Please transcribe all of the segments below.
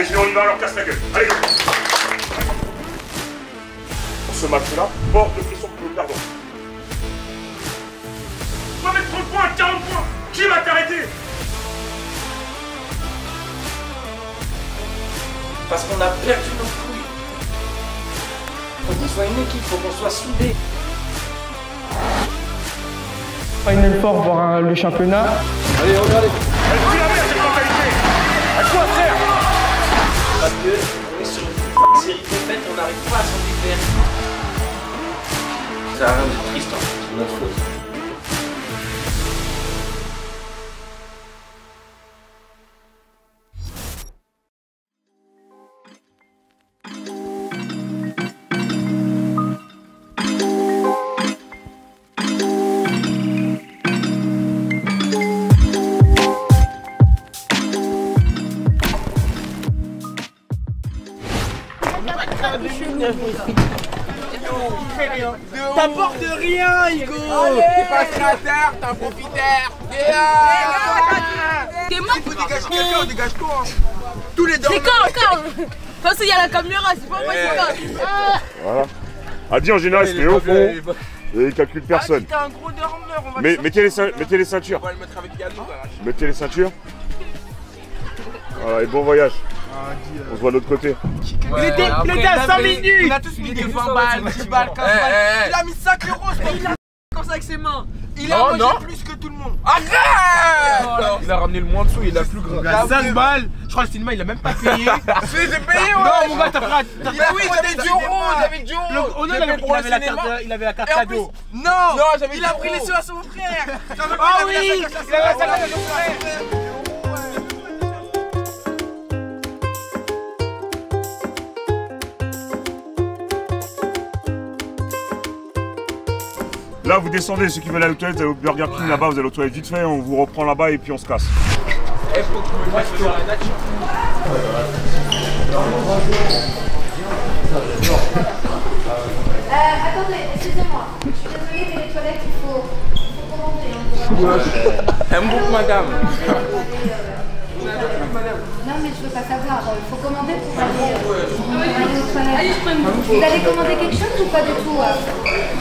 Allez, sinon on y va, on leur casse la gueule. Allez, go. Pour ce match-là, hors de question que nous perdons. On va mettre 30 points, 40 points. Qui va t'arrêter? Parce qu'on a perdu nos couilles. Faut qu'on soit une équipe, faut qu'on soit soudés. Final Four, voir le championnat. Allez, regardez. Elle fout la merde, cette mentalité. À quoi faire? Parce qu'on est sur une série défaite, on n'arrive pas à s'en défaire. Ça a rien de triste, hein. C'est notre faute. T'apportes rien, Hugo. T'es pas un créateur, t'es un profiteur. T'es mort. Il faut dégager quelqu'un, on dégage quoi hein. Tous les deux. C'est quand parce qu'il y a la caméra, c'est pas moi, c'est quand. Voilà. Adi en général, il se met au fond et il calcule personne. T'es un gros dormeur, on va Mettez les ceintures. On va le mettre avec Yannou. Mettez les ceintures. Voilà, et bon voyage. On se voit de l'autre côté. Il était à 5 minutes. On a tous mis des 20 balles, 10 balles, 15 balles. Il a mis 5 euros, il a comme ça avec ses mains. Il a mangé plus que tout le monde. Arrête! Il a ramené le moins de sous, il a plus grand. Il a 5 balles. Je crois que le cinéma il a même pas payé. Si, j'ai payé, ouais. Non, mon gars, t'as pris. Oui, j'avais du euro, j'avais du euro. Il avait la carte cadeau. Non, il a pris les sous à son frère. Ah oui, il avait la carte à son frère. Là, vous descendez, ceux qui veulent aller aux toilettes, vous allez au Burger King là-bas, vous allez aux toilettes vite fait, on vous reprend là-bas et puis on se casse. Moi, je peux voir la nature. Attendez, excusez-moi. Je suis désolée, mais les toilettes, il faut commander. Un bouc, madame. Non, mais je veux pas savoir. Il faut commander pour aller aux toilettes. Vous allez commander quelque chose ou pas du tout?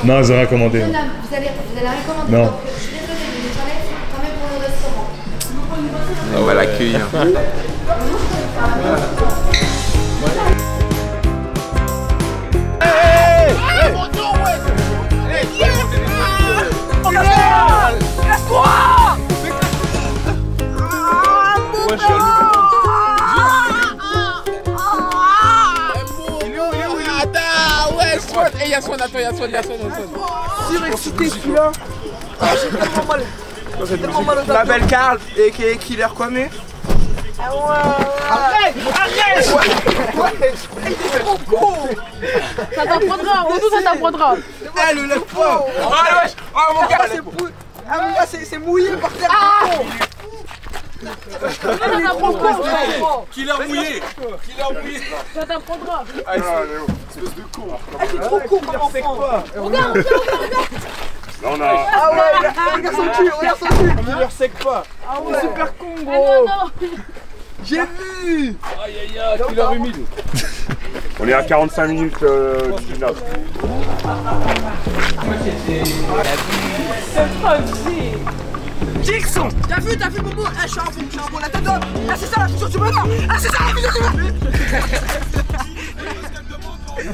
Non, ils n'ont rien commandé. Non, vous allez rien commander. Non. Donc, je suis désolée, mais les toilettes, c'est quand même pour le restaurant. On va l'accueillir. Et y'a Swan, attends, y'a Swan. Surexcité celui-là. J'ai tellement mal. J'ai tellement mal au La belle Carl et Killer Kwame. Arrête! Il est trop con! Ça t'apprendra, Rodo, ça t'apprendra. Eh, le lève pas! Oh mon gars, C'est mouillé par terre! Ça t'apprendra. Killer mouillé. Ça t'apprendra. Espèce de con. Il est trop con comme enfant! Regarde. Là, on a... Ah ouais, regarde son cul, Il leur sec pas! Ah ouais, super con gros! J'ai vu! Aïe aïe aïe, killer humide. On est à 45 minutes du final. Jackson! T'as vu Bobo? Je suis un bon, la tête d'homme! Ah c'est ça la fusion du bonheur! Ah c'est ça la fusion du bonheur!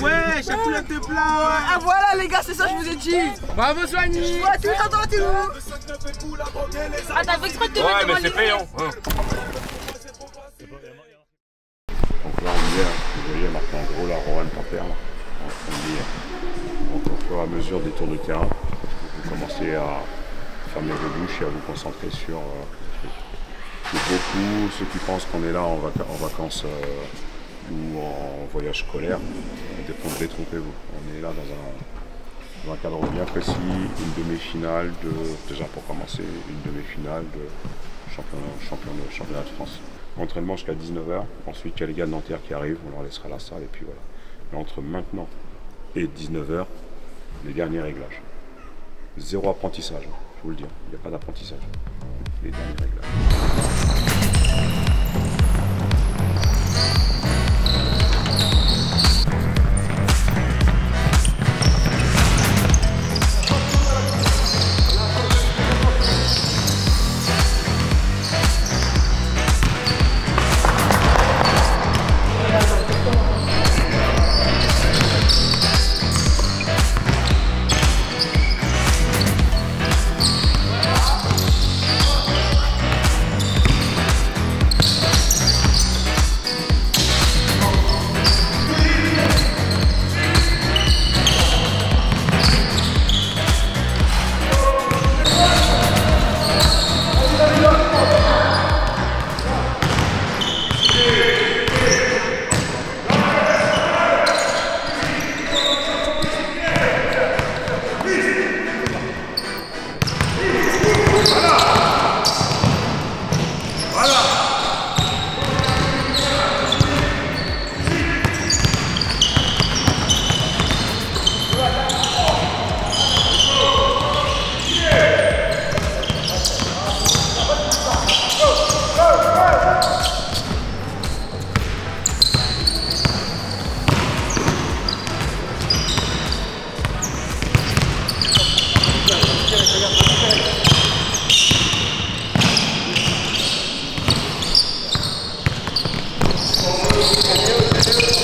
Ouais, j'ai plus la tête plat! Ah voilà les gars, c'est ça je vous ai dit! Bravo Soigny. Ouais, tout le temps, tout le Ah, t'as fait exprès de te Ouais, mettre mais devant c'est les payant. Donc là, on y est, vous voyez, maintenant, en gros, la Rohan Tempère, là. On y est. Donc, au fur et à mesure des tours de terrain, vous commencez à fermer vos bouches et à vous concentrer sur beaucoup ceux qui pensent qu'on est là en vacances ou en voyage scolaire. Détrompez-vous. On est là dans un cadre bien précis, une demi-finale déjà pour commencer, une demi-finale de championnat de France. Entraînement jusqu'à 19h, ensuite il y a les gars de Nanterre qui arrivent, on leur laissera la salle et puis voilà. Mais entre maintenant et 19h, les derniers réglages. Zéro apprentissage, je vous le dis, il n'y a pas d'apprentissage. Les derniers réglages.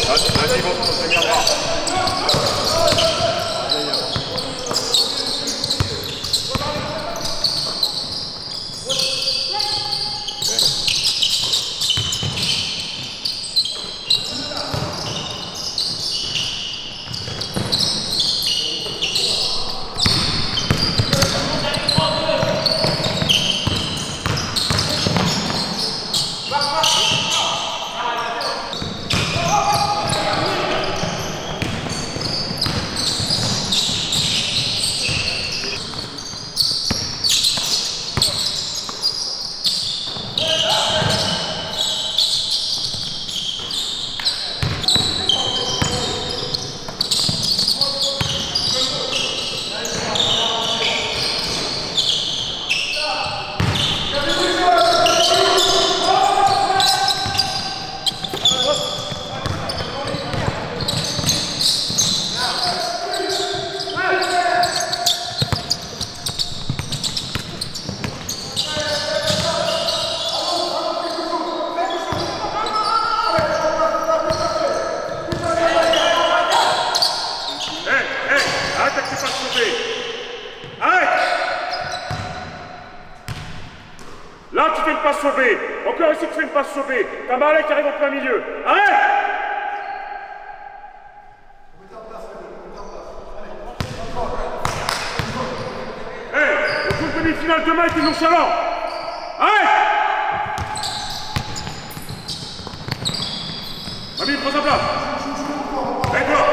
Vas-y, bon, c'est bien bras. Là, tu fais une passe sauvée. Encore ici, tu fais une passe sauvée. T'as Marley qui arrive en plein milieu. Arrête! Hey, on joue une demi-finale demain et t'es nonchalant. Arrête! Mamie, prends sa place. Aide-toi.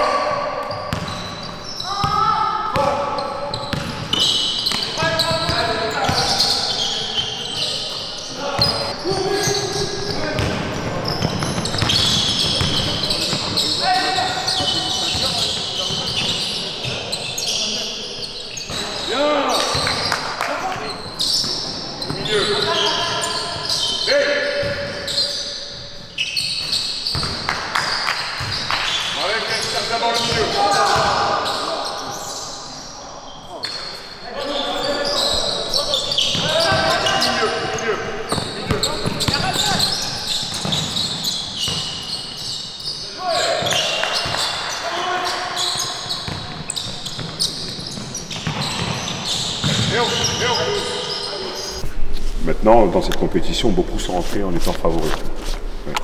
Maintenant, dans cette compétition, beaucoup sont rentrés en étant favoris.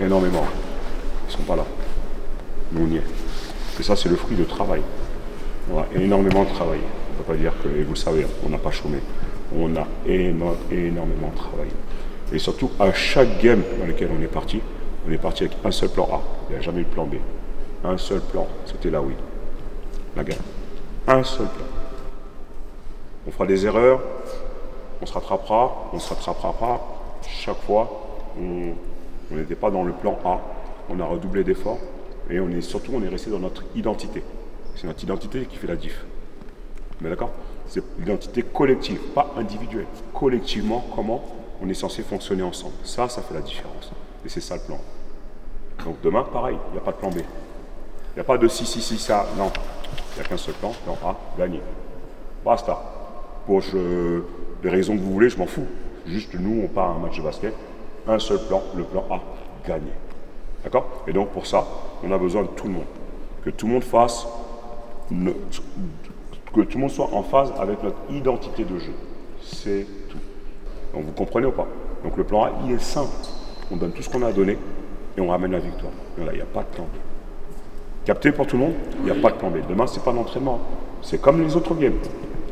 Énormément. Ils ne sont pas là. Nous, on y est. Et ça, c'est le fruit de travail. On a énormément travaillé. On ne peut pas dire que, et vous le savez, on n'a pas chômé. On a énormément travaillé. Et surtout, à chaque game dans lequel on est parti avec un seul plan A. Il n'y a jamais eu de plan B. Un seul plan, c'était la win. La gagne. Un seul plan. On fera des erreurs, on se rattrapera pas. Chaque fois, on n'était pas dans le plan A. On a redoublé d'efforts et on est resté dans notre identité. C'est notre identité qui fait la diff. Mais d'accord? C'est l'identité collective, pas individuelle. Collectivement, comment on est censé fonctionner ensemble. Ça fait la différence. Et c'est ça le plan. Donc demain, pareil, il n'y a pas de plan B. Il n'y a pas de si, ça. Non. Il n'y a qu'un seul plan A, gagné. Basta. Pour les raisons que vous voulez, je m'en fous. Juste nous, on part à un match de basket. Un seul plan, le plan A, gagné. D'accord? Et donc pour ça, on a besoin de tout le monde. Que tout le monde fasse, que tout le monde soit en phase avec notre identité de jeu. C'est tout. Donc vous comprenez ou pas? Donc le plan A, il est simple. On donne tout ce qu'on a donné et on ramène la victoire. Et là, il n'y a pas de plan B. Capté pour tout le monde? Il n'y a pas de plan B. Demain, c'est pas d'entraînement. C'est comme les autres games.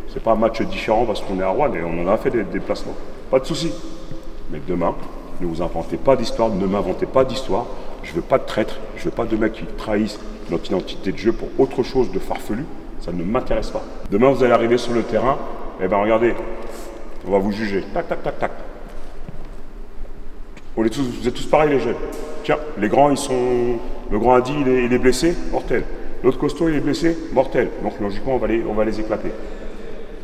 C'est pas un match différent parce qu'on est à Rouen et on en a fait des déplacements. Pas de souci. Mais demain, ne vous inventez pas d'histoire, ne m'inventez pas d'histoire. Je veux pas de traîtres, je veux pas de mecs qui trahissent notre identité de jeu pour autre chose de farfelu. Ça ne m'intéresse pas. Demain, vous allez arriver sur le terrain, et ben regardez, on va vous juger. Tac, tac, tac, tac. Vous êtes tous pareils les jeunes. Tiens, les grands, le grand Adi, il est blessé, mortel. L'autre costaud, il est blessé, mortel. Donc logiquement, on va les éclater.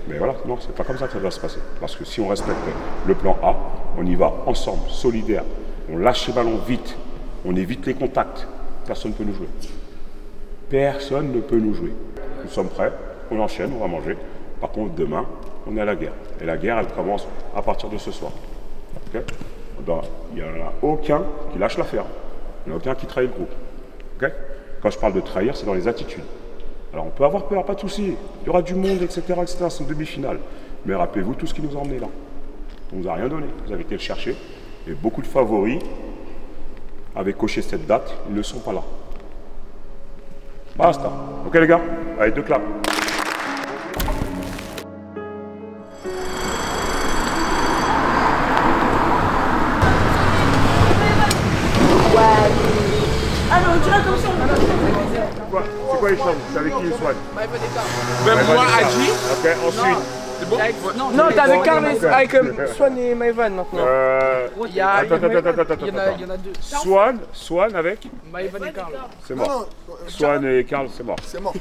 Mais voilà, non, c'est pas comme ça que ça va se passer. Parce que si on respecte le plan A, on y va ensemble, solidaire. On lâche les ballons vite, on évite les contacts. Personne ne peut nous jouer. Personne ne peut nous jouer. Nous sommes prêts, on enchaîne, on va manger. Par contre, demain, on est à la guerre. Et la guerre, elle commence à partir de ce soir. Okay? Il n'y en a aucun qui lâche l'affaire. Il n'y en a aucun qui trahit le groupe. Okay? Quand je parle de trahir, c'est dans les attitudes. Alors on peut avoir peur, pas de souci. Il y aura du monde, etc. etc. C'est une demi-finale. Mais rappelez-vous tout ce qui nous a emmenés là. On nous a rien donné. Vous avez été le chercher. Et beaucoup de favoris avaient coché cette date. Ils ne sont pas là. Basta. Ok les gars? Allez, 2 claps. Ah, mais on dirait comme ça. C'est quoi les chambres? C'est avec qui les Swan? Même moi, Adi. Ok, ensuite. C'est bon? Non, t'es avec Carles, avec Swan et Maëvan maintenant. Il y a Attends. il y en a 2. Swan avec? Maëvan et Carles. C'est mort. Swan et Carl, c'est mort. C'est mort.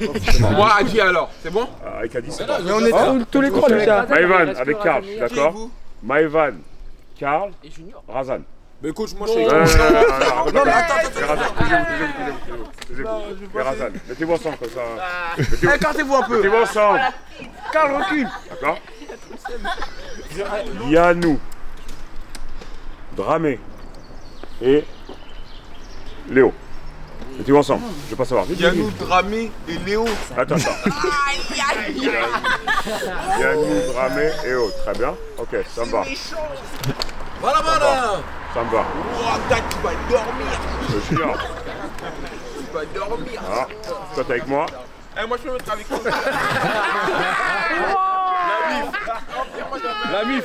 Moi, Adi alors, c'est bon? Avec Adi, c'est mort. Mais on est tous les 3 les gars. Maëvan avec Carl, d'accord? Maëvan, Carl, Razan. Mais coach, moi je suis. Non, mais attends. Taisez-vous. Razan, mettez-vous ensemble comme ça. Écartez-vous un peu. Mettez-vous ensemble. Carl, recule. D'accord? Yannou, Dramé et Léo. Mettez-vous ensemble, je vais pas savoir. Yannou, Dramé et Léo. Attends. Yannou, Dramé et Léo, très bien. Ok, ça me va. Voilà. Ça me va. Oh, Dad, tu vas dormir. Je suis là. Tu vas dormir. Ah, toi t'es avec moi. Eh, moi je peux mettre avec toi. La mif.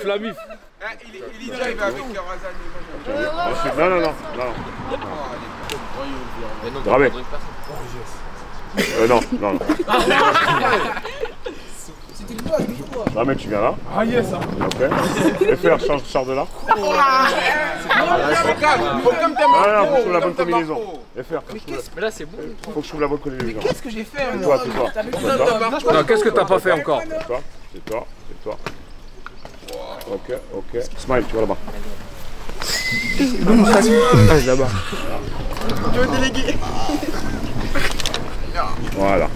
Il drive avec Razan. Ensuite, non. Dramé. Non. Dramé, tu viens là. Ah yes. Ok. FR, sors de là. Faut comme t'aimes. Ah non, faut que je trouve la bonne combinaison. FR, Mais là c'est bon. faut que je trouve la bonne combinaison. Qu'est-ce que j'ai fait Toi. Non, qu'est-ce que t'as pas fait encore? C'est toi. Ok. Smile, tu vas là-bas. Là-bas. Je veux déléguer. Voilà.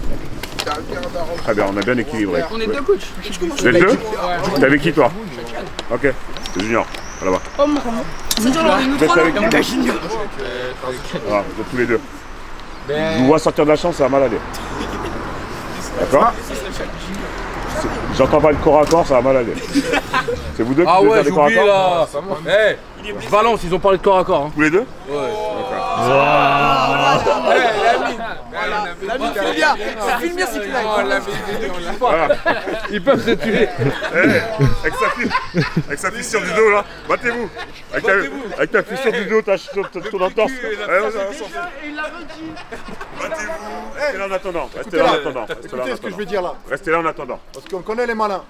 Très bien, on a bien équilibré. On est 2 coachs. Vous êtes 2? T'es avec qui toi? Ok, c'est Junior, là-bas. Vous êtes avec qui? Voilà, vous êtes tous les 2. Je vous vois sortir de la chambre, ça va mal aller. D'accord? J'entends pas le corps à corps, ça va mal aller. C'est vous deux qui Ah devez ouais, faire des j'ai corps à oublié corps? là. Valence, ils ont parlé de corps à corps. Tous les 2? Ouais. Filme bien si tu l'as. Voilà. Ils peuvent se tuer. Avec sa fissure du dos là, battez-vous. Avec ta fissure du dos, ton entorse. Battez-vous. Restez là en attendant. Écoutez ce que je vais dire là. Restez là en attendant. Parce qu'on connaît les malins.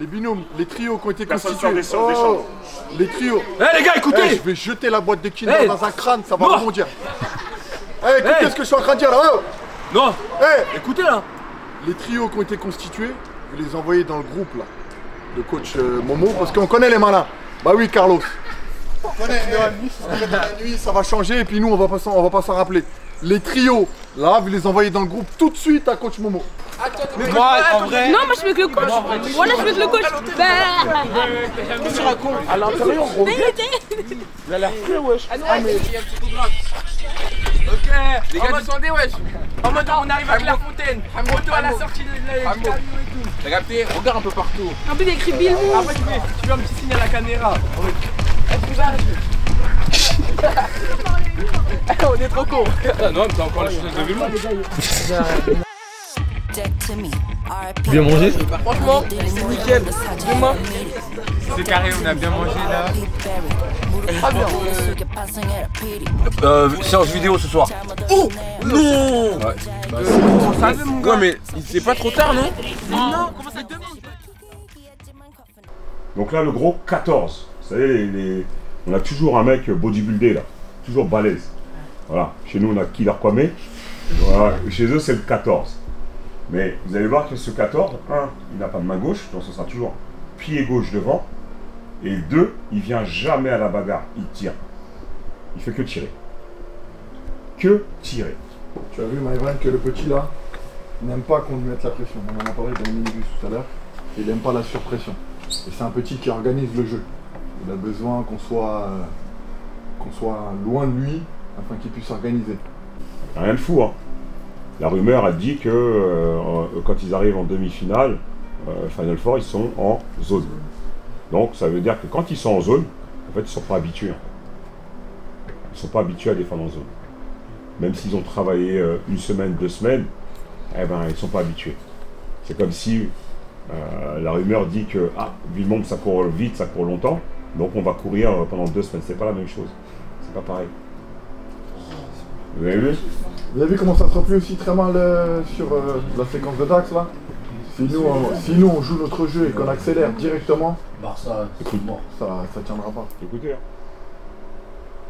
Les binômes, les trios qui ont été Personne constitués. sort des chambres. Les trios. Eh les gars, écoutez. Je vais jeter la boîte de Kinder dans un crâne, ça va rebondir. Écoutez ce que je suis en train de dire là. Non. Écoutez là. Les trios qui ont été constitués, vous les envoyez dans le groupe là, de coach Momo, parce qu'on connaît les malins. Bah oui, Carlos. On connaît la nuit, ça va changer et puis nous on va pas s'en rappeler. Les trios, là, vous les envoyez dans le groupe tout de suite à coach Momo. Moi, en vrai. Non, moi je suis avec le coach. Voilà, je suis avec le coach. Qu'est-ce que tu racontes? À l'intérieur, on il a l'air frais, wesh. Ah mais il y a un petit coup grave. Ok, les gars, attendez, wesh. En mode on arrive à Clairefontaine. Moto à la sortie de la camion et tout. T'as capté? Regarde un peu partout. En plus, il y a écrit Bilbao. Après, tu fais un petit signe à la caméra. On est trop con. Non, mais t'as encore les choses de vélo. Bien mangé? Franchement, c'est nickel. Demain. C'est carré, on a bien mangé là. Séance vidéo ce soir. Oh non. Ouais, mais c'est pas trop tard, non? Non, comment ça demain? Donc là, le gros 14. Vous savez, on a toujours un mec bodybuildé là, toujours balèze. Voilà, chez nous on a Killer Kwame. Voilà. Chez eux c'est le 14. Mais vous allez voir que ce 14, il n'a pas de main gauche, donc ce sera toujours pied gauche devant. Et 2, il vient jamais à la bagarre, il tire. Il fait que tirer. Que tirer. Tu as vu, Maëvan, que le petit là n'aime pas qu'on lui mette la pression. On en a parlé dans le minibus tout à l'heure. Il n'aime pas la surpression. Et c'est un petit qui organise le jeu. Il a besoin qu'on soit loin de lui afin qu'il puisse organiser. Rien de fou, hein. La rumeur a dit que quand ils arrivent en demi-finale, Final Four, ils sont en zone. Donc ça veut dire que quand ils sont en zone, en fait, ils ne sont pas habitués. Ils ne sont pas habitués à défendre en zone. Même s'ils ont travaillé une semaine, 2 semaines, eh ben, ils ne sont pas habitués. C'est comme si la rumeur dit que Villemomble, ça court vite, ça court longtemps, donc on va courir pendant 2 semaines. C'est pas la même chose. C'est pas pareil. Vous avez vu? Vous avez vu comment ça se replie aussi très mal sur la séquence de Dax là? Si nous on joue notre jeu et qu'on accélère directement, ça tiendra pas. Écoutez.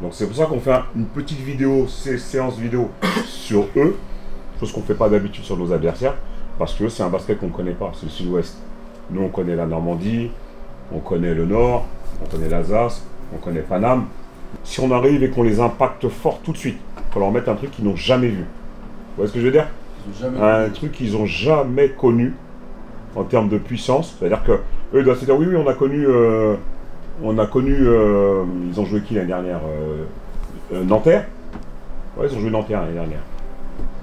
Donc c'est pour ça qu'on fait une petite vidéo, séance vidéo sur eux, chose qu'on ne fait pas d'habitude sur nos adversaires, parce que c'est un basket qu'on ne connaît pas, c'est le sud-ouest. Nous on connaît la Normandie, on connaît le nord, on connaît l'Alsace, on connaît Paname. Si on arrive et qu'on les impacte fort tout de suite, il faut leur mettre un truc qu'ils n'ont jamais vu. Vous voyez ce que je veux dire? Un truc qu'ils n'ont jamais connu en termes de puissance. C'est-à-dire que eux ils doivent se dire oui, on a connu, ils ont joué qui l'année dernière? Nanterre. Ouais, ils ont joué Nanterre l'année dernière.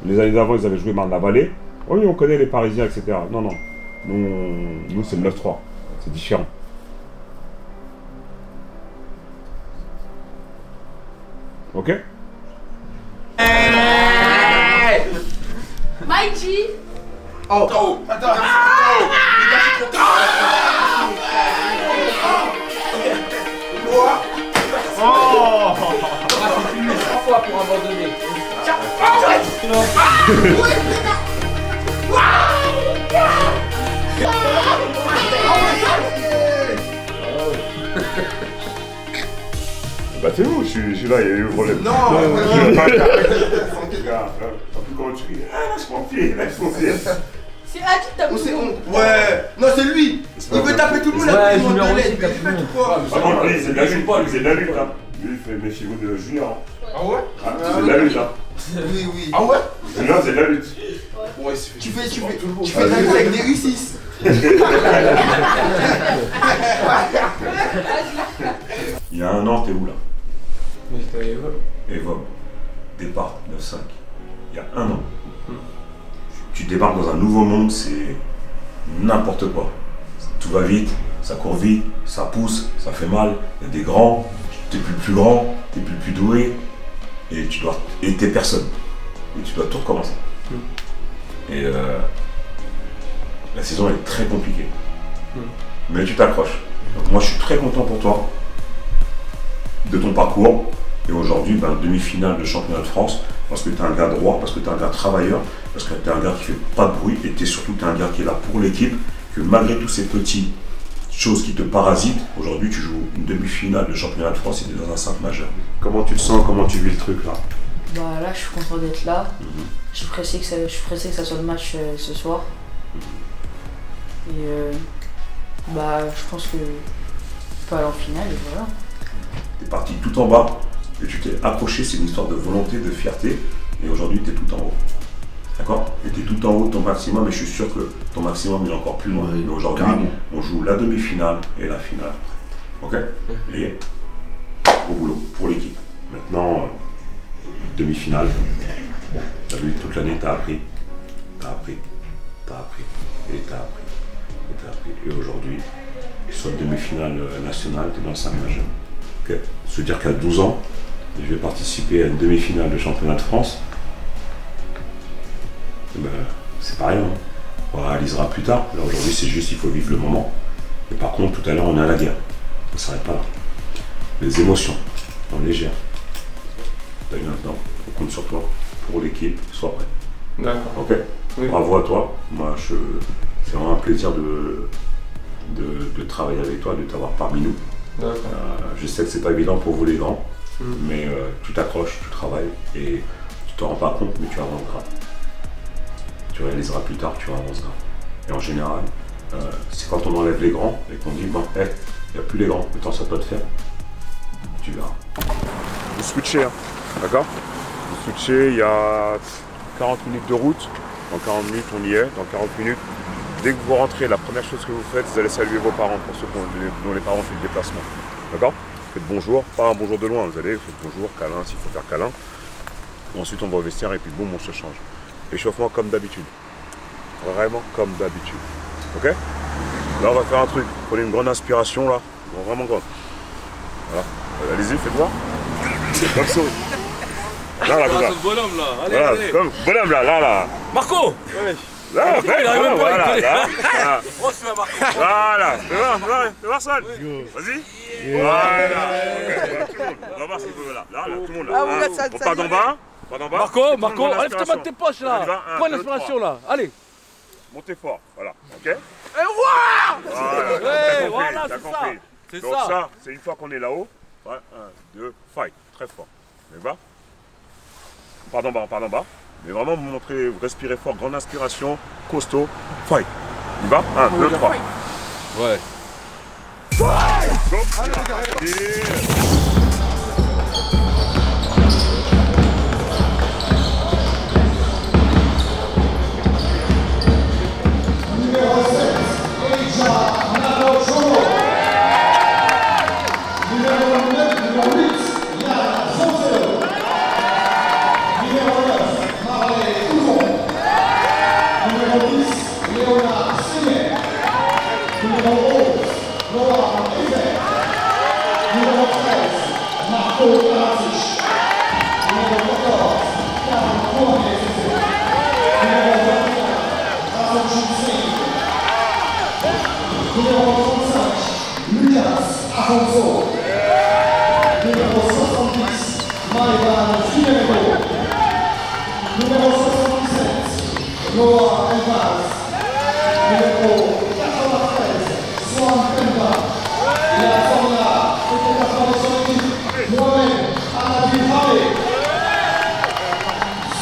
Les années d'avant, ils avaient joué Marne-la-Vallée. Oui, on connaît les Parisiens, etc. Non, non. Nous c'est le 9-3. C'est différent. Ok? Mikey. Oh, attends, C'est fini 3 fois pour abandonner. Bah c'est vous, je suis là, il y a eu le problème. Non, comment tu ris? Lâche mon pied, lâche mon pied. C'est Adi qui t'a poussé. Ouais, non c'est lui. Il veut taper tout le monde Ouais, il Junior monte de aussi, l'aide. tape tout le monde. Ah non, lui, c'est de la lutte, c'est de la lutte, hein. Lui, il fait méfiez-vous de Junior. Ah ouais? C'est de la lutte, hein. Oui, oui. Ah ouais? Junior, c'est de la lutte. Ouais, tu fais de la lutte avec des U6. Il y a 1 an, t'es où là? Evob. Départ 9-5. Il y a 1 an. Tu débarques dans un nouveau monde, c'est n'importe quoi. Tout va vite, ça court vite, ça pousse, ça fait mal. Il y a des grands, t'es plus grand, t'es plus doué, et t'es personne. Et tu dois tout recommencer. Et la saison est très compliquée. Mais tu t'accroches. Donc moi je suis très content pour toi de ton parcours. Et aujourd'hui, demi-finale de championnat de France, parce que tu es un gars droit, parce que tu es un gars travailleur, parce que tu es un gars qui fait pas de bruit, et surtout tu es un gars qui est là pour l'équipe, que malgré toutes ces petites choses qui te parasitent, aujourd'hui tu joues une demi-finale de championnat de France et tu es dans un 5 majeur. Comment tu te sens, comment tu vis le truc là? Bah là je suis content d'être là, je suis pressé que ça soit le match ce soir. Et je pense que je peux aller en finale et voilà. Tu es parti tout en bas et tu t'es accroché, c'est une histoire de volonté, de fierté, et aujourd'hui tu es tout en haut. D'accord? Et tu es tout en haut de ton maximum, et je suis sûr que ton maximum est encore plus loin. Mais aujourd'hui, on joue la demi-finale et la finale. Ok? Et au boulot, pour l'équipe. Maintenant, demi-finale. Tu as vu, toute l'année, tu as appris. Tu as appris. Tu as appris. Et tu as appris. Et tu as appris. Et aujourd'hui, sur demi-finale nationale, tu es dans le 5 majeur. Ok? Se dire qu'à 12 ans, je vais participer à une demi-finale de championnat de France. C'est pas rien. On réalisera plus tard. Là aujourd'hui c'est juste il faut vivre le moment. Et par contre tout à l'heure on est à la guerre. On ne s'arrête pas là. Les émotions, on les gère. T'as eu maintenant, on compte sur toi pour l'équipe, sois prêt. D'accord. Ok. Oui. Bravo à toi. Moi c'est vraiment un plaisir de travailler avec toi, de t'avoir parmi nous. Je sais que c'est pas évident pour vous les grands, mais tu t'accroches, tu travailles et tu te rends pas compte, mais tu avanceras. Tu réaliseras plus tard, tu avanceras. Et en général, c'est quand on enlève les grands et qu'on dit bon, il n'y a plus les grands, maintenant ça doit te faire. Tu verras. Vous switchez, hein, d'accord? Vous switchez, il y a 40 minutes de route. Dans 40 minutes, on y est. Dans 40 minutes, dès que vous rentrez, la première chose que vous faites, vous allez saluer vos parents pour ceux dont les parents font le déplacement. D'accord? Faites bonjour, pas un bonjour de loin, vous allez, faites bonjour, câlin s'il faut faire câlin. Ensuite, on va au vestiaire et puis boum, on se change. Échauffement comme d'habitude. Vraiment comme d'habitude. Ok? Là, on va faire un truc. Prenez une grande inspiration là. Vraiment grande. Voilà. Allez-y, faites voir. Comme ça. Là, comme ça. Bonhomme là. Allez, voilà, allez. comme bonhomme là. Marco! Ouais. Là, voilà. Oh, tu vas Marco. Voilà. Fais voir ça. Vas-y. Voilà. On va voir si vous pouvez là. Là, tout le monde là. On part d'en bas. Marco, enlève-toi de tes poches là. Prends l'inspiration là. Allez. Montez fort. Voilà. Ok? Voilà, c'est ça. Donc ça, c'est une fois qu'on est là-haut. 1, 2, fight. Très fort. Mais bas. On part d'en bas. Mais vraiment, vous montrez, vous respirez fort, grande inspiration, costaud, fight. Il va 1, 2, 3. Ouais. Fight! Go! Numéro 7, Eja Nagochoro. Numéro 9, numéro 8, Yann Zontero. Numéro 9, Marley Ouzon. Numéro 10, Léonard Simet. Numéro 11, Noah Ezer. Numéro 13, Marco Karatic. Numéro 14, Karl Fournier. Numéro 21, Rasoul Singh. Numéro 35, Lucas Afonso. Numéro 70, Maïvan Figueiredo. Numéro 77, Noah Elvaz. Numéro 93, Swan Pemba. Et la première, c'était la formation d'équipe, Mohamed Anadil Fale.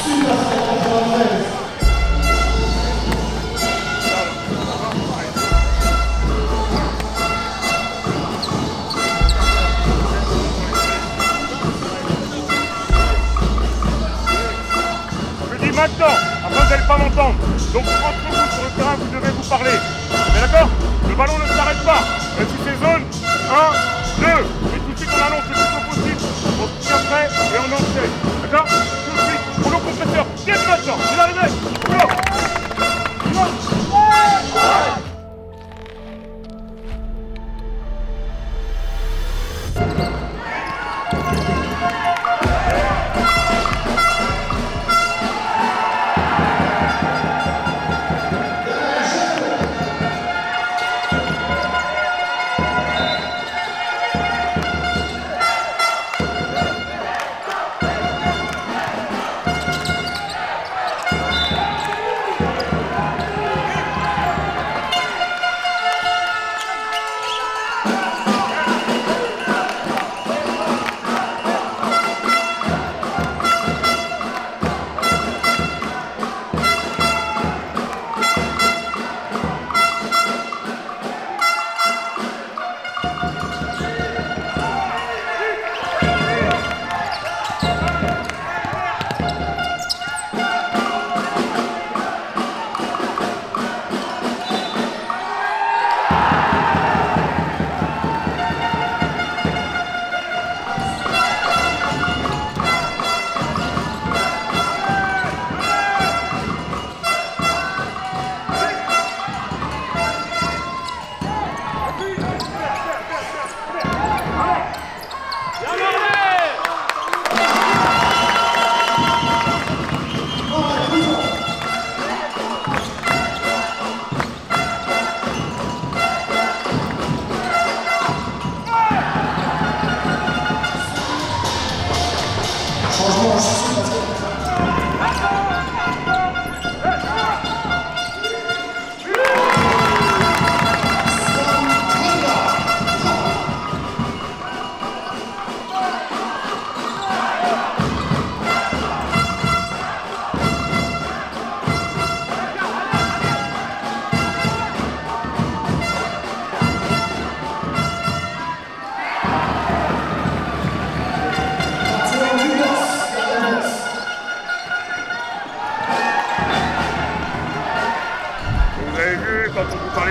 Super 93. Maintenant, après vous n'allez pas m'entendre. Donc entre vous sur le terrain, vous devez vous parler. Mais d'accord? Le ballon ne s'arrête pas. Même si c'est zone 1, 2. Et tout de suite on annonce le plus tôt possible. On se tient prêt et on enchaîne. D'accord? Tout de suite, rouleau compresseur. Dès maintenant. Il arrive. Rouleau.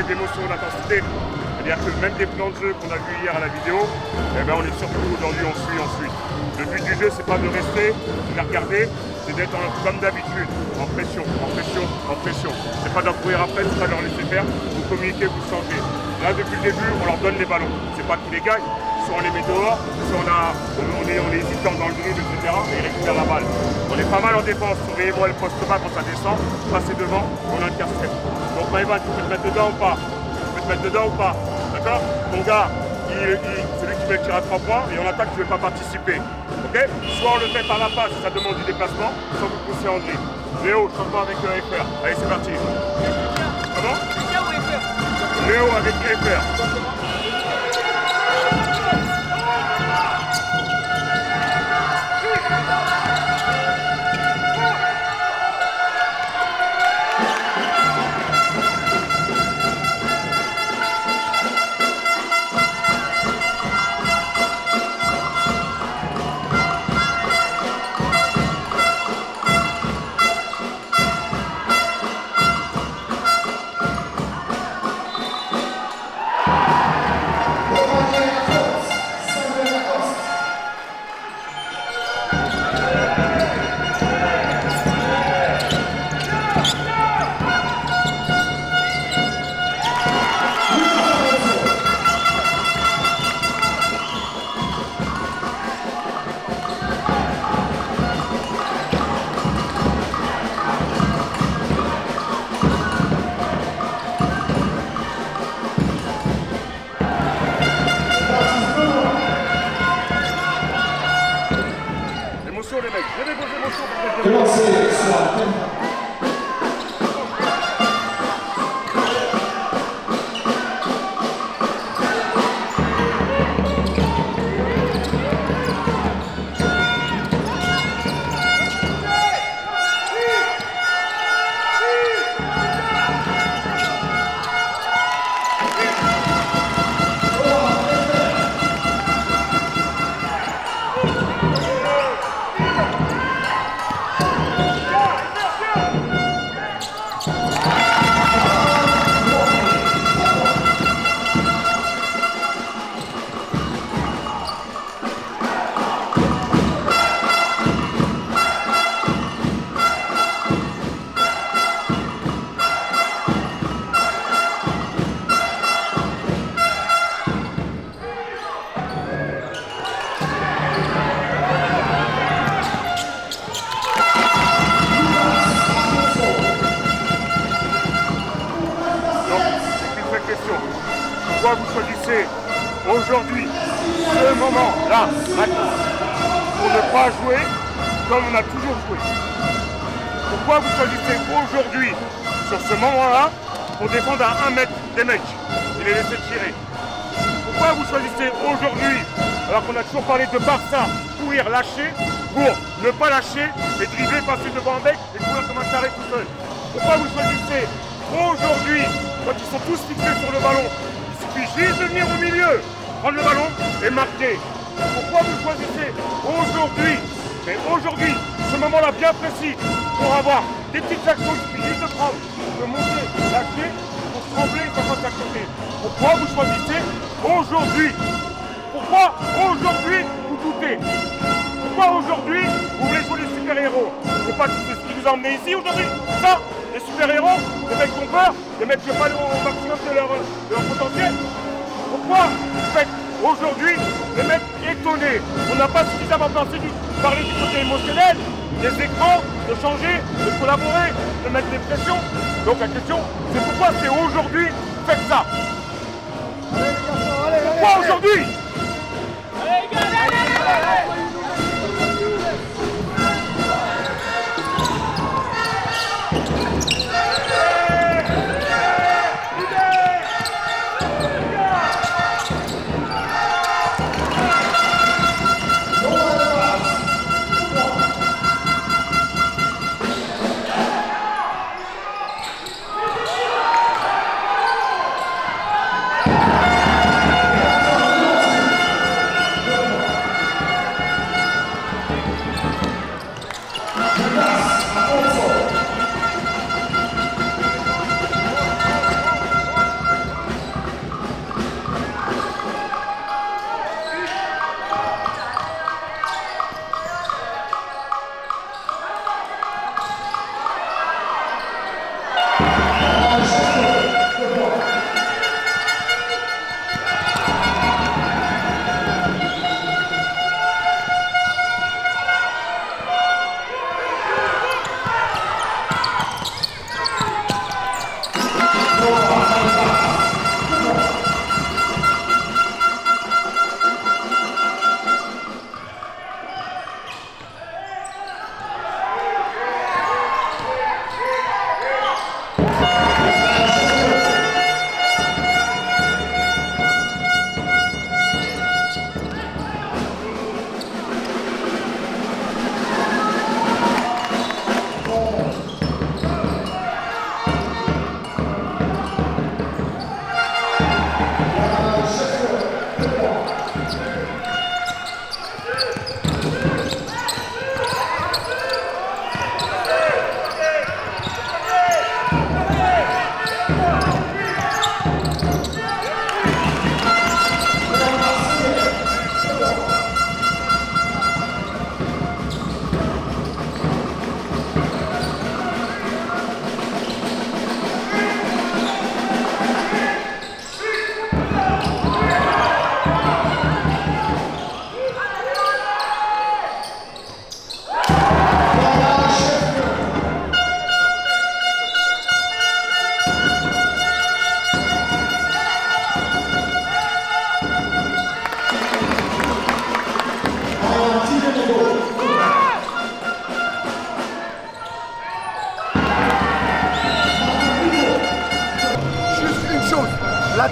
D'émotion, d'intensité, eh C'est-à-dire que même des plans de jeu qu'on a vu hier à la vidéo, eh ben on est surtout aujourd'hui, on suit. Le but du jeu, c'est pas de rester, de les regarder, c'est d'être comme d'habitude, en pression. C'est pas d'en courir après, c'est pas de leur laisser faire, vous communiquez, vous changez. Là, depuis le début, on leur donne les ballons. C'est pas qu'ils les gagnent, soit on les met dehors, soit on est hésitant dans le dribble, etc. et ils récupèrent la balle. On est pas mal en défense, surveillez-moi le poste bas quand ça descend, passez devant, on intercepte. Donc Maïva, tu peux te mettre dedans ou pas? D'accord? Mon gars, celui qui met le tir à 3 points, et en attaque, tu ne veux pas participer. Ok? Soit on le fait par la passe, ça demande du déplacement, soit vous poussez en dribble. Léo, je t'envoie avec FR. Allez, c'est parti. Comment? Léo avec FR. Pourquoi vous choisissez aujourd'hui, ce moment-là, maintenant, pour ne pas jouer comme on a toujours joué? Pourquoi vous choisissez aujourd'hui, sur ce moment-là, pour défendre à 1 mètre des mecs et les laisser tirer? Pourquoi vous choisissez aujourd'hui, alors qu'on a toujours parlé de Barça, courir, lâcher, pour ne pas lâcher et dribbler, passer devant un mec et courir comme un carré tout seul? Pourquoi vous choisissez aujourd'hui, quand ils sont tous fixés sur le ballon, il suffit juste de venir au milieu, prendre le ballon et marquer? Pourquoi vous choisissez aujourd'hui, mais aujourd'hui, ce moment-là bien précis, pour avoir des petites actions, il suffit juste de prendre, de monter, lâcher, pour trembler et s'en passer à côté? Pourquoi vous choisissez aujourd'hui? Pourquoi aujourd'hui vous doutez? Pourquoi aujourd'hui vous voulez jouer les super-héros? C'est pas ce qui vous a emmené ici aujourd'hui? Ça, les super-héros, les mecs qui ont peur, les mecs qui n'ont pas au maximum de leur potentiel. Pourquoi vous faites aujourd'hui les mecs étonnés? On n'a pas suffisamment parlé du côté émotionnel, des écrans, de changer, de collaborer, de mettre des pressions. Donc la question, c'est pourquoi c'est aujourd'hui vous faites ça? Pourquoi aujourd'hui?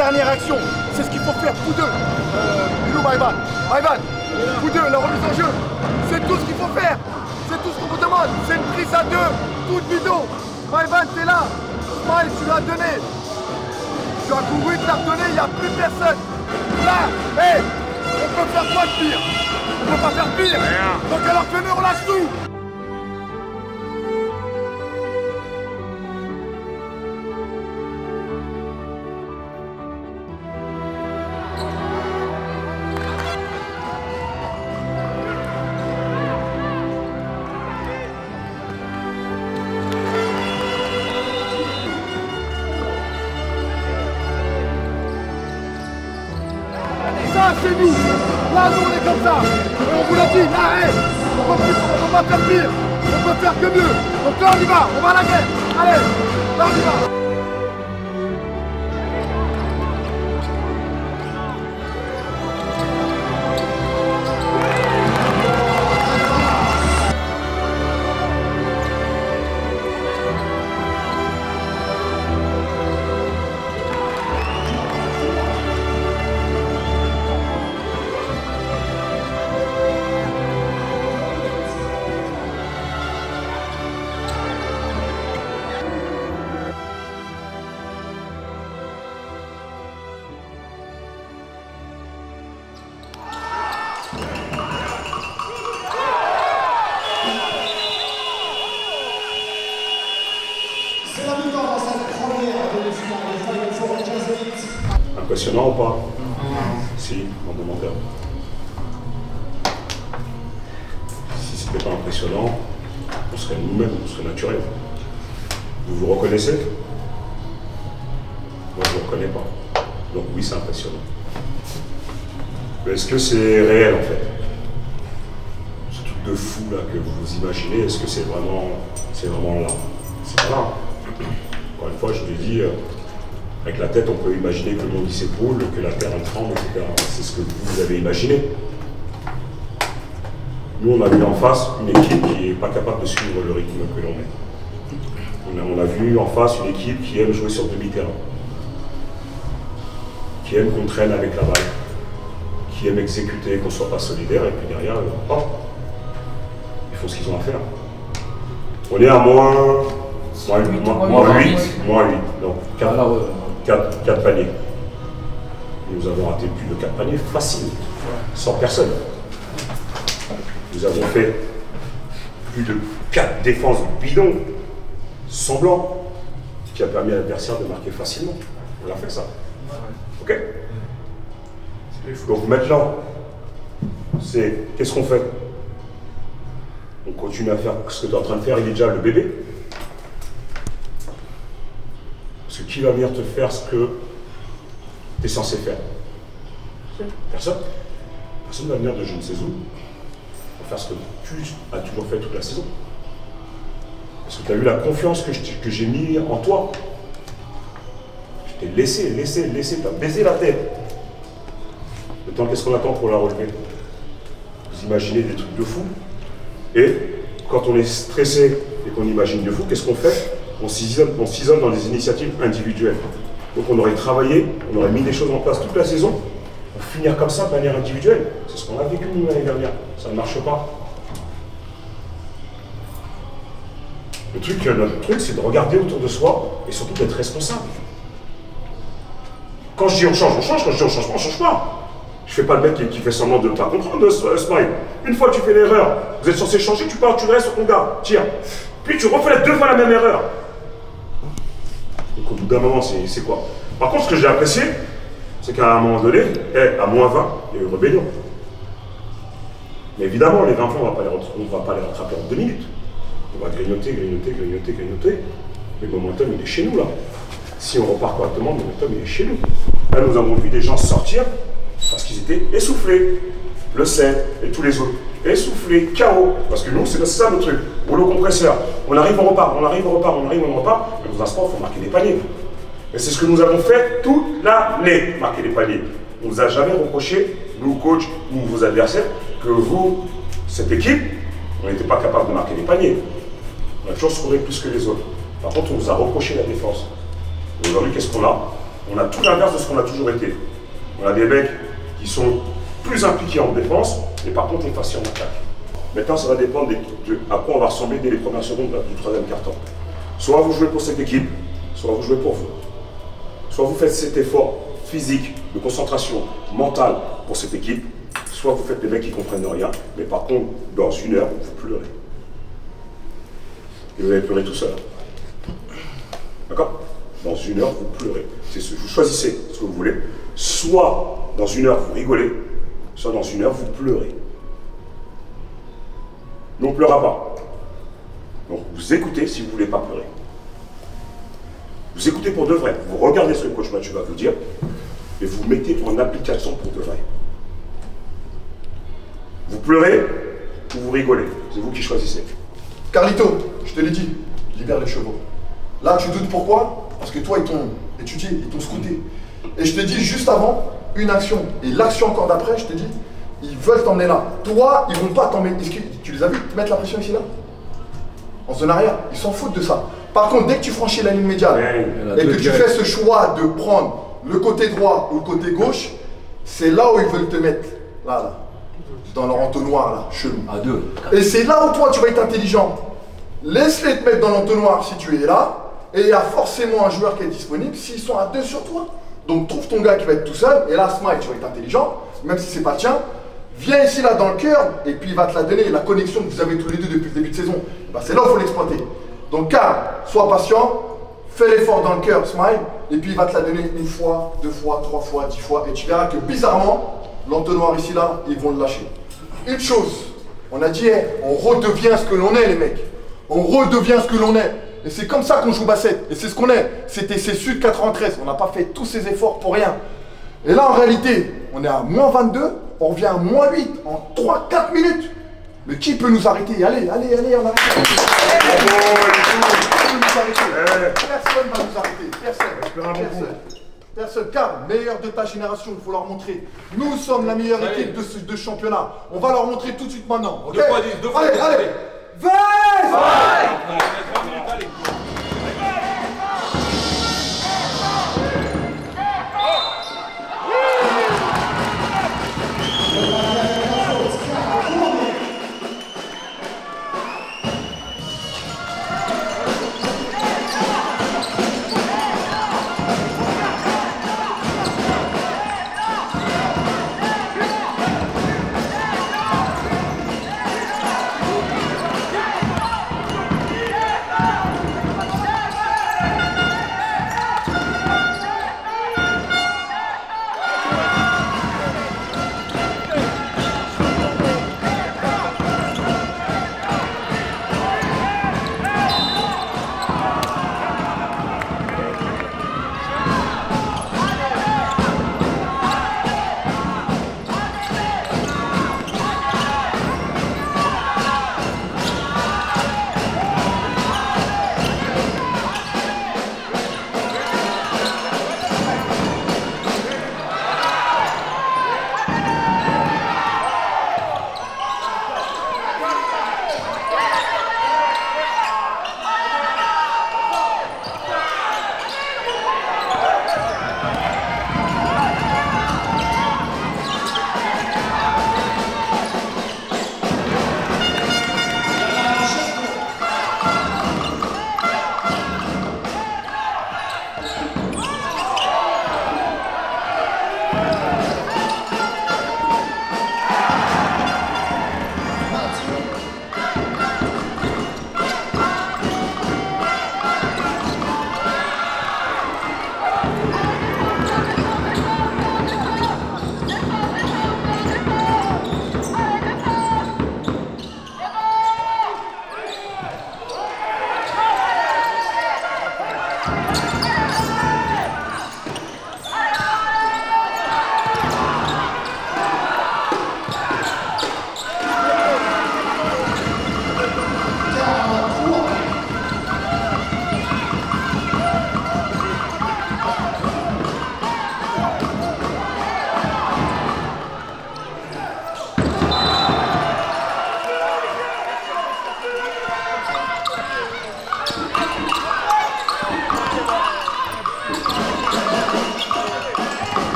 dernière action. C'est ce qu'il faut faire, vous deux. Bilou, Maïvan. Maïvan, vous deux, la remise en jeu. C'est tout ce qu'il faut faire. C'est tout ce qu'on vous demande. C'est une prise à deux, toute bidon. Maïvan, t'es là. Smile, tu l'as donné. Tu as couru, tu l'as donné, il n'y a plus personne. Là, hé, on peut faire quoi de pire? On peut pas faire pire. Donc alors venez, on lâche tout. C'est nous, là nous on est comme ça, et on vous l'a dit, l'arrêt, on peut pas faire pire, on peut faire que mieux, donc là on y va, on va à la guerre, allez, là on y va. Impressionnant ou pas? Si, en commentaire. Si c'était pas impressionnant, on serait nous-mêmes, on serait naturel. Vous vous reconnaissez? Moi je ne vous reconnais pas. Donc oui, c'est impressionnant. Mais est-ce que c'est réel en fait? Ce truc de fou là que vous vous imaginez, est-ce que c'est vraiment là? C'est pas là. Encore une fois, je vous ai dit, avec la tête, on peut imaginer que le monde s'écroule, que la terre tremble, etc. C'est ce que vous avez imaginé. Nous, on a vu en face une équipe qui n'est pas capable de suivre le rythme que l'on met. On a vu en face une équipe qui aime jouer sur demi-terrain, qui aime qu'on traîne avec la balle, qui aime exécuter, qu'on ne soit pas solidaire, et puis derrière, ils font ce qu'ils ont à faire. On est à moins 8, donc 4 paniers. Nous avons raté plus de 4 paniers faciles, sans personne. Nous avons fait plus de 4 défenses bidons, semblants, qui a permis à l'adversaire de marquer facilement. On a fait ça. Ok? Donc maintenant, qu'est-ce qu'on fait? On continue à faire ce que tu es en train de faire, il est déjà le bébé. Parce que qui va venir te faire ce que tu es censé faire? Personne. Personne ne va venir de je ne sais où pour faire ce que tu as toujours fait toute la saison. Parce que tu as eu la confiance que j'ai mis en toi. Je t'ai laissé, tu as baisé la tête. Maintenant, qu'est-ce qu'on attend pour la relever? Vous imaginez des trucs de fou. Et quand on est stressé et qu'on imagine de fou, qu'est-ce qu'on fait? On s'isole dans des initiatives individuelles. Donc on aurait travaillé, on aurait mis des choses en place toute la saison pour finir comme ça de manière individuelle. C'est ce qu'on a vécu nous l'année dernière. Ça ne marche pas. Notre truc, c'est de regarder autour de soi et surtout d'être responsable. Quand je dis on change, quand je dis on change pas, on change pas. Je fais pas le mec qui fait semblant de ne pas comprendre, Smile. Une fois que tu fais l'erreur, vous êtes censé changer, tu pars, tu restes sur ton gars, tire. Puis tu refais 2 fois la même erreur. Donc au bout d'un moment, c'est quoi? Par contre, ce que j'ai apprécié, c'est qu'à un moment donné, à moins 20, il y a eu rébellion. Mais évidemment, les 20 points, on ne va pas les rattraper en 2 minutes. On va grignoter. Mais le momentum, il est chez nous, là. Si on repart correctement, le momentum, il est chez nous. Là, nous avons vu des gens sortir parce qu'ils étaient essoufflés. Le 7 et tous les autres. Essoufflés, KO. Parce que nous, c'est ça notre truc. Rouleau compresseur. On arrive, on repart. Mais dans un sport, il faut marquer des paniers. Et c'est ce que nous avons fait toute l'année, marquer des paniers. On ne nous a jamais reproché, nous, coach, ou vos adversaires, que vous, cette équipe, on n'était pas capable de marquer des paniers. On a toujours scoré plus que les autres. Par contre, on nous a reproché la défense. Aujourd'hui, qu'est-ce qu'on a? on a tout l'inverse de ce qu'on a toujours été. On a des mecs qui sont plus impliqués en défense, et par contre effaçés en attaque. Maintenant, ça va dépendre de à quoi on va ressembler dès les premières secondes du troisième quart-temps. Soit vous jouez pour cette équipe, soit vous jouez pour vous. Soit vous faites cet effort physique, de concentration, mentale pour cette équipe, soit vous faites des mecs qui ne comprennent rien, mais par contre, dans une heure, vous pleurez. Et vous allez pleurer tout seul. D'accord? Dans une heure, vous pleurez. Vous choisissez ce que vous voulez. Soit dans une heure, vous rigolez, soit dans une heure, vous pleurez. Mais on ne pleurera pas. Donc vous écoutez si vous ne voulez pas pleurer. Vous écoutez pour de vrai. Vous regardez ce que le coach Mathieu va vous dire et vous mettez en application pour de vrai. Vous pleurez ou vous rigolez. C'est vous qui choisissez. Carlito, je te l'ai dit, libère les chevaux. Là, tu doutes pourquoi? Parce que toi, ils t'ont étudié, ils t'ont scouté. Et je te dis juste avant, une action. Et l'action encore d'après, je te dis, ils veulent t'emmener là. Toi, ils vont pas t'emmener. Tu les as vus te mettre la pression ici là? En zone arrière, ils s'en foutent de ça. Par contre, dès que tu franchis la ligne médiane et que tu fais ce choix de prendre le côté droit ou le côté gauche, c'est là où ils veulent te mettre. Là. Dans leur entonnoir là, chelou. À deux. Et c'est là où toi tu vas être intelligent. Laisse-les te mettre dans l'entonnoir si tu es là. Et il y a forcément un joueur qui est disponible s'ils sont à deux sur toi. Donc trouve ton gars qui va être tout seul. Et là, Smile, tu vas être intelligent, même si c'est pas le tien. Viens ici là dans le cœur et puis il va te la donner. La connexion que vous avez tous les deux depuis le début de saison, bah, c'est là où il faut l'exploiter. Donc calme, sois patient, fais l'effort dans le cœur, Smile. Et puis il va te la donner une fois, deux fois, trois fois, 10 fois. Et tu verras que bizarrement, l'entonnoir ici là, ils vont le lâcher. Une chose, on a dit, hey, on redevient ce que l'on est les mecs. On redevient ce que l'on est. Et c'est comme ça qu'on joue basket. Et c'est ce qu'on est. C'était ces Sud 93. On n'a pas fait tous ces efforts pour rien. Et là en réalité, on est à moins 22, on revient à moins 8 en 3-4 minutes. Mais qui peut nous arrêter? Allez, on arrête. Personne ne va nous arrêter. Personne, car meilleur de ta génération, il faut leur montrer. Nous sommes la meilleure équipe de championnat. On va leur montrer tout de suite maintenant. Okay? Allez.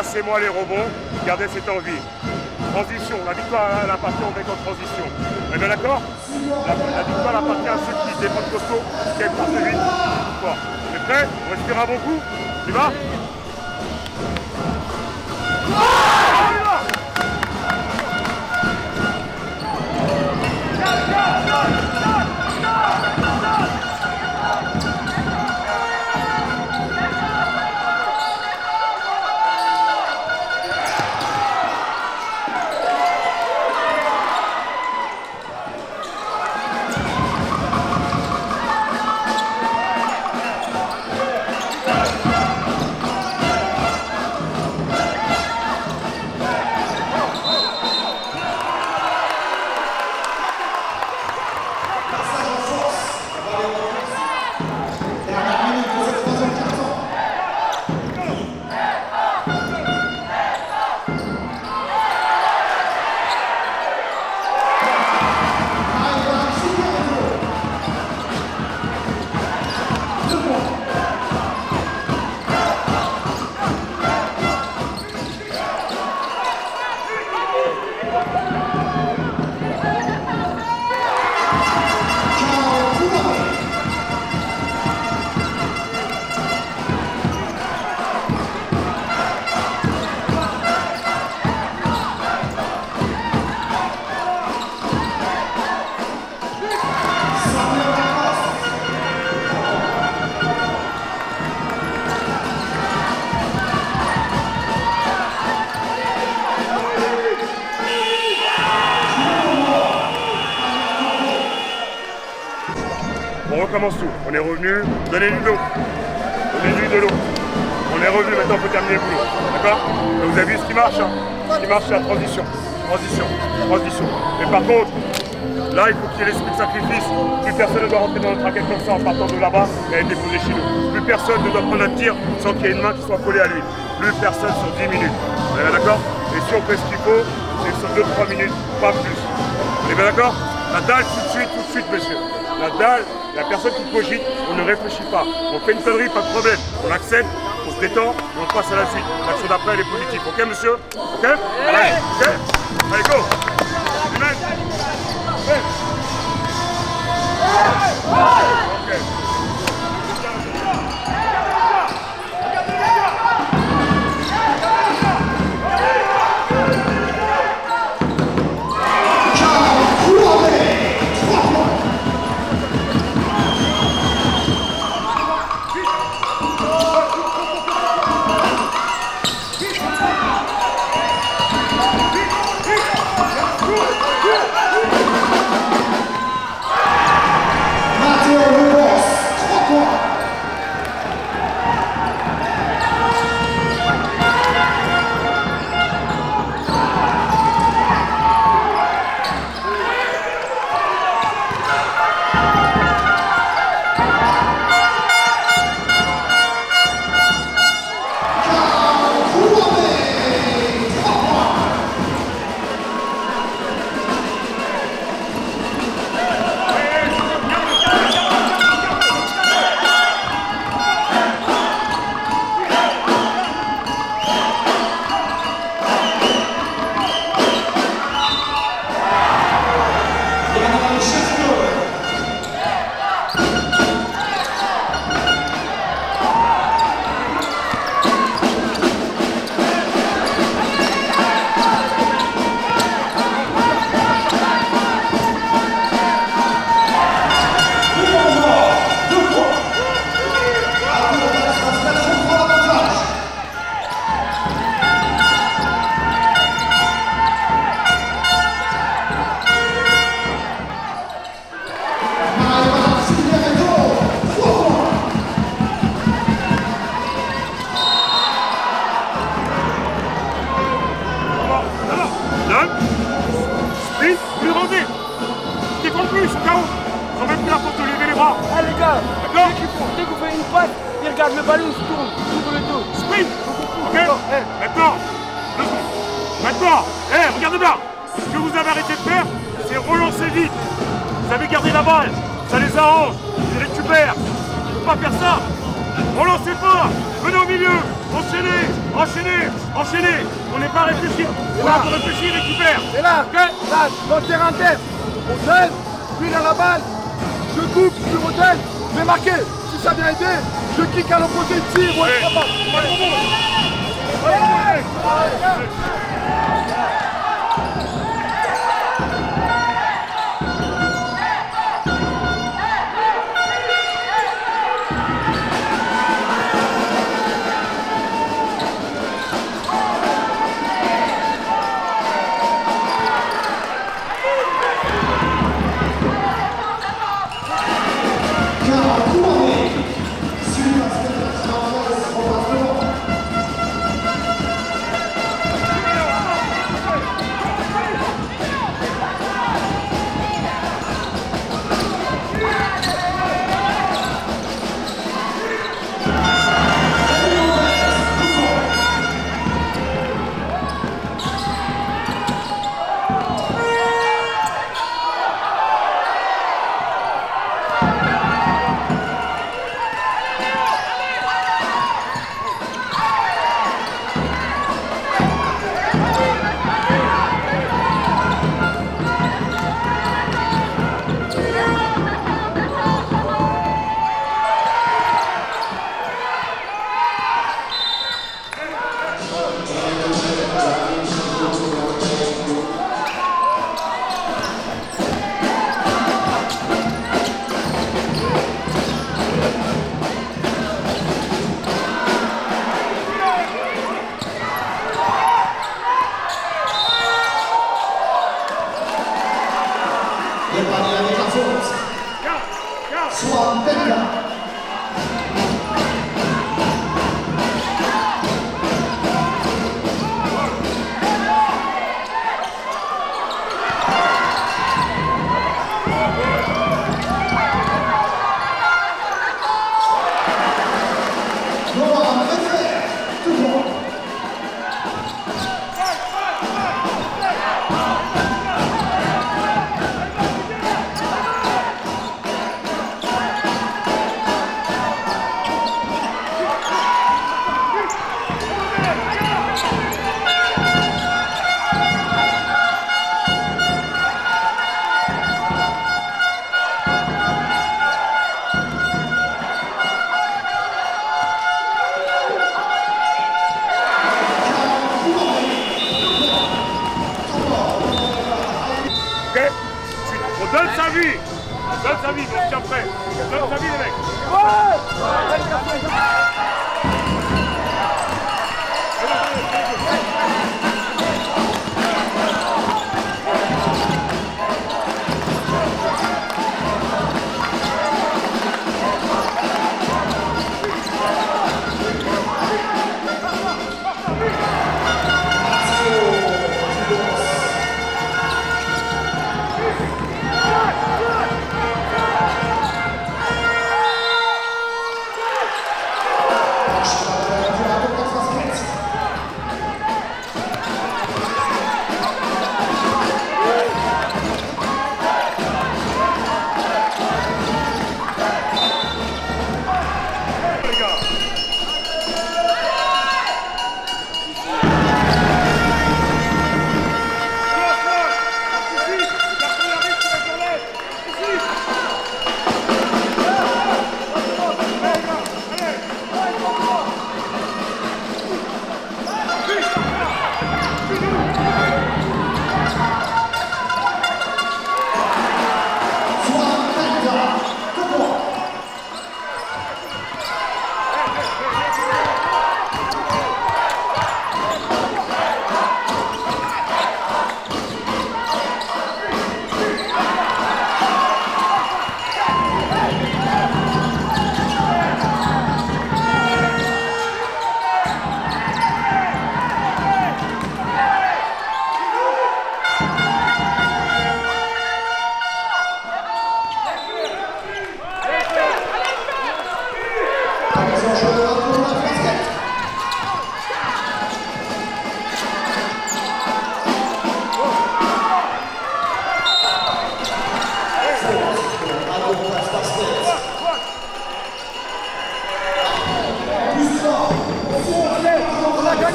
passez-moi les rebonds, gardez cette envie. Transition, la victoire elle appartient aux mecs en transition. On est bien d'accord? La victoire appartient à ceux qui défendent costaud, qui aiment passer vite. On est prêts? On respire un bon coup? Tu vas? On recommence tout. On est revenu, donnez-lui de l'eau. Donnez-lui de l'eau. On est revenu, maintenant on peut terminer le boulot. D'accord? Vous avez vu ce qui marche, hein? Ce qui marche, c'est la transition. Transition, transition. Mais par contre, là, il faut qu'il y ait l'esprit de sacrifice. Plus personne ne doit rentrer dans notre raquette comme ça en partant de là-bas et être déposé chez nous. Plus personne ne doit prendre un tir sans qu'il y ait une main qui soit collée à lui. Plus personne sur 10 minutes. On est bien d'accord? Et si on fait ce qu'il faut, c'est sur 2-3 minutes, pas plus. On est bien d'accord? La dalle tout de suite, monsieur. La dalle, la personne qui cogite, on ne réfléchit pas. On fait une connerie, pas de problème. On accepte, on se détend et on passe à la suite. L'action d'après, elle est positive. Ok, monsieur? Ok? Allez, ok? Allez, go! Amen. Ok. regarde le ballon, il se tourne, ouvre le dos. Sprint. Ok. Maintenant, regardez bien. Ce que vous avez arrêté de faire, c'est relancer vite. Vous avez gardé la balle, ça les arrange, ils récupèrent. Il ne faut pas faire ça. Relancez pas, venez au milieu. Enchaînez, enchaînez, enchaînez. On n'est pas réfléchi. On a réfléchi, récupère. Et là, okay. Là, dans le terrain terre, on donne, puis il a la balle, je coupe, je redonne, je vais marquer. Si ça vient aider, je kick à l'opposé, tire, ouais, ça va. Donne sa vie, on se tient prêt. Donne sa vie les mecs.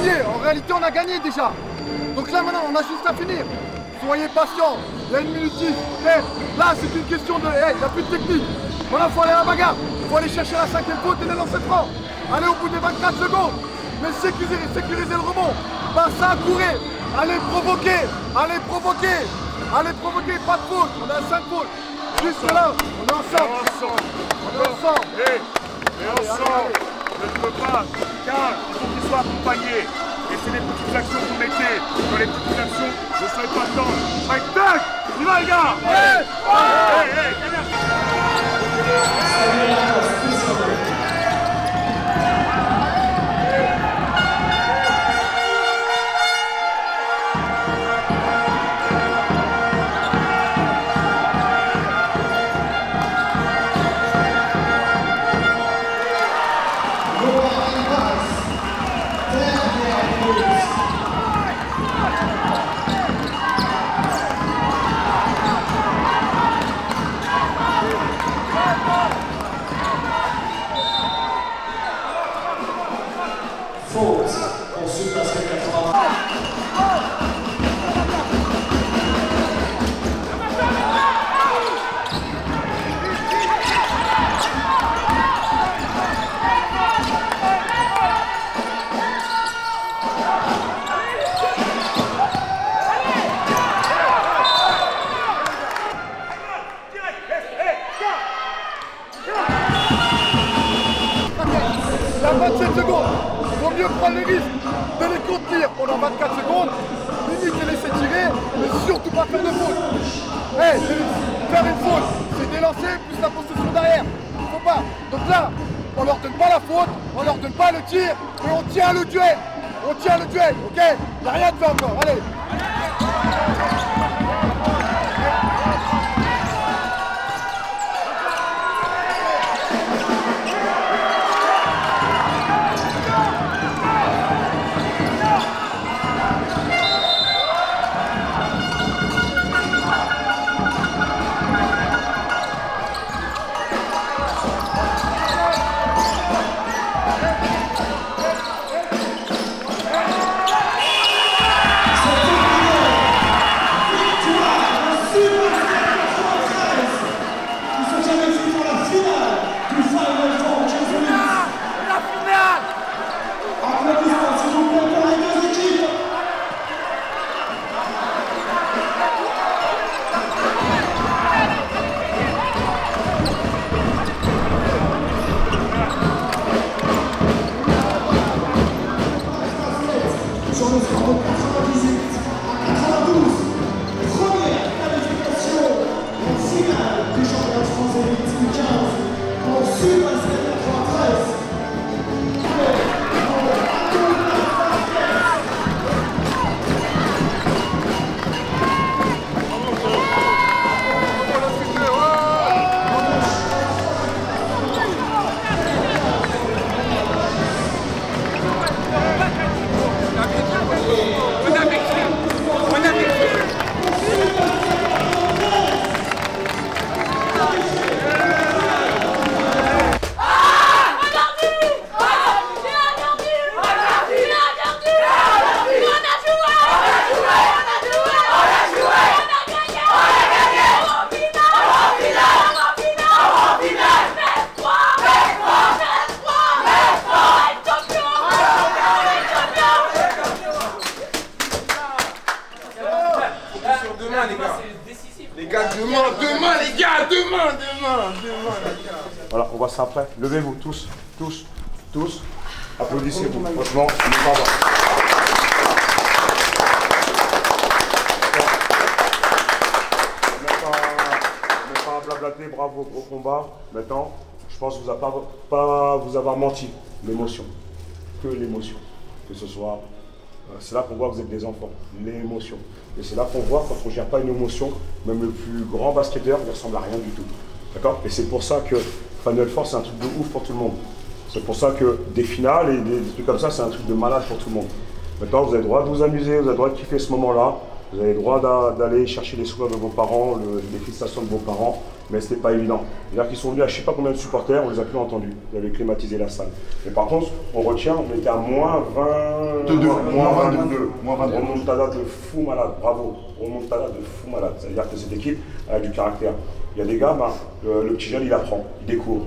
oublié, en réalité on a gagné déjà. Donc là maintenant on a juste à finir. Soyez patients, il y a 1 minute 10, ok? Là c'est une question de, il n'y a plus de technique. Maintenant il faut aller à la bagarre, il faut aller chercher la 5e faute et les lancer francs. Allez au bout des 24 secondes, mais sécuriser le rebond. Barça à courir, allez provoquer, pas de faute, on a 5 fautes. Juste là, on est ensemble. Et ensemble, ne peut pas, car il faut qu'ils soient accompagnés. Et c'est les petites actions que vous mettez. Dans les petites actions, ne soyez pas tendre. Tac, tac, il va les gars. Il y a 27 secondes, il vaut mieux prendre le risque de les contenir pendant 24 secondes, limite les laisser tirer, mais surtout pas faire de faute. Faire une faute, c'est délancer plus la possession derrière. Il faut pas. Donc là, on leur donne pas la faute, on leur donne pas le tir, et on tient le duel. On tient le duel, ok? Il n'y a rien de fait encore, allez. Sur le score de 98 à 92, première qualification en finale du championnat de France Élite 2015 pour Sud-Basket 93. Les gars, demain les gars, demain. Voilà, on voit ça après. Levez-vous, tous. Applaudissez-vous. Franchement, on est pas bon. On n'est pas à blablater, bravo, gros combat. Maintenant, je pense que vous n'avez pas vous avoir menti. L'émotion. Que l'émotion. Que ce soit... C'est là qu'on voit que vous êtes des enfants. L'émotion. Et c'est là qu'on voit quand on ne gère pas une émotion, même le plus grand basketteur ne ressemble à rien du tout. D'accord? Et c'est pour ça que Final Four, c'est un truc de ouf pour tout le monde. C'est pour ça que des finales et des trucs comme ça, c'est un truc de malade pour tout le monde. Maintenant, vous avez le droit de vous amuser, vous avez le droit de kiffer ce moment-là. Vous avez le droit d'aller chercher les souvenirs de vos parents, les félicitations de vos parents. mais c'était pas évident. C'est-à-dire qu'ils sont venus à je sais pas combien de supporters, on les a plus entendus. Ils avaient climatisé la salle. Mais par contre, on retient, on était à moins 22. Remontada de fou malade, bravo. Remontada de fou malade. C'est-à-dire que cette équipe a du caractère. Il y a des gars, le petit jeune il apprend, il découvre.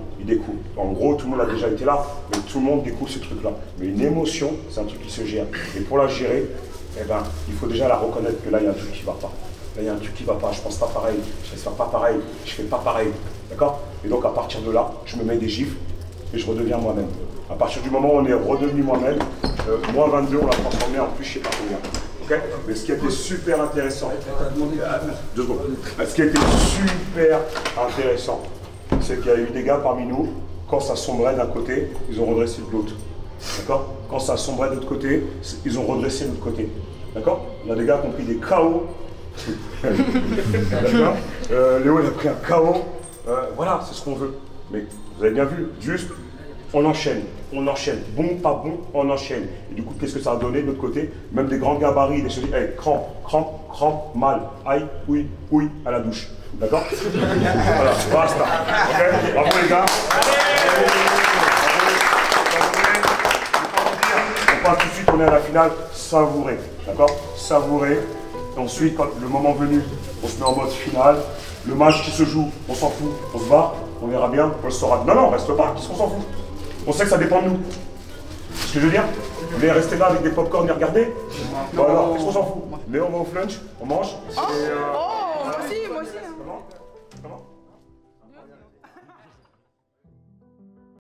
En gros, tout le monde a déjà été là, mais tout le monde découvre ce truc-là. Mais une émotion, c'est un truc qui se gère. Et pour la gérer, eh ben, il faut déjà la reconnaître que là, il y a un truc qui ne va pas. Là, il y a un truc qui ne va pas, je pense pas pareil, je ne fais pas pareil, je fais pas pareil. D'accord? Et donc, à partir de là, je me mets des gifles et je redeviens moi-même. À partir du moment où on est redevenu moi-même, moins 22, on l'a transformé en plus, je ne sais pas combien. Okay? Mais ce qui a été super intéressant, ce qui a été super intéressant, c'est qu'il y a eu des gars parmi nous, quand ça sombrait d'un côté, ils ont redressé de l'autre. D'accord? Quand ça sombrait de l'autre côté, ils ont redressé de l'autre côté. D'accord? Il y a des gars qui ont pris des KO. D'accord? Léo il a pris un KO. Voilà, c'est ce qu'on veut. Mais vous avez bien vu, juste, on enchaîne. Bon, pas bon, on enchaîne. Et du coup, qu'est-ce que ça a donné de l'autre côté? Même des grands gabarits, des choses, hey, crampe, mal, aïe, oui, à la douche. D'accord? Voilà, basta. Ok? Bravo les gars. On passe tout de suite, on est à la finale, savourer. D'accord? Savourer. Et ensuite, quand le moment venu, on se met en mode finale. Le match qui se joue, on s'en fout, on se bat, on verra bien, on le saura. Non, on reste pas, qu'est-ce qu'on s'en fout? On sait que ça dépend de nous. C'est ce que je veux dire? Vous voulez rester là avec des pop-corn et regarder? Bon alors, qu'est-ce qu'on s'en fout? Mais on va au flunch, on mange. Moi aussi. Comment?